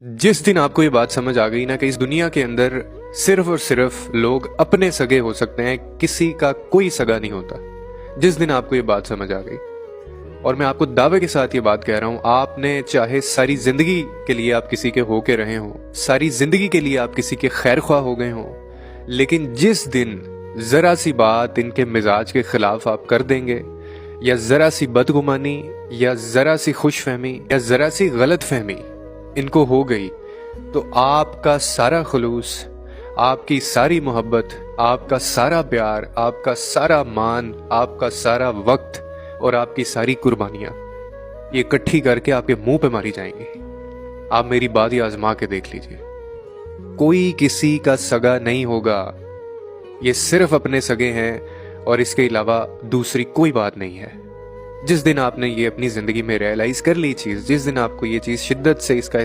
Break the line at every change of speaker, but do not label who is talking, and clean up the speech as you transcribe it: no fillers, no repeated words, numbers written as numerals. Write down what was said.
जिस दिन आपको ये बात समझ आ गई ना कि इस दुनिया के अंदर सिर्फ और सिर्फ लोग अपने सगे हो सकते हैं, किसी का कोई सगा नहीं होता। जिस दिन आपको ये बात समझ आ गई, और मैं आपको दावे के साथ ये बात कह रहा हूं, आपने चाहे सारी जिंदगी के लिए आप किसी के होके रहे हो, सारी जिंदगी के लिए आप किसी के खैर ख्वाह हो गए हो, लेकिन जिस दिन जरा सी बात इनके मिजाज के खिलाफ आप कर देंगे, या जरा सी बदगुमानी, या जरा सी खुशफहमी, या जरा सी गलत फहमी इनको हो गई, तो आपका सारा खुलूस, आपकी सारी मोहब्बत, आपका सारा प्यार, आपका सारा मान, आपका सारा वक्त और आपकी सारी कुर्बानियां ये इकट्ठी करके आपके मुंह पे मारी जाएंगी। आप मेरी बात ही आजमा के देख लीजिए। कोई किसी का सगा नहीं होगा, ये सिर्फ अपने सगे हैं और इसके अलावा दूसरी कोई बात नहीं है। जिस दिन आपने ये अपनी जिंदगी में रियलाइज कर ली चीज, जिस दिन आपको ये चीज शिद्दत से इसका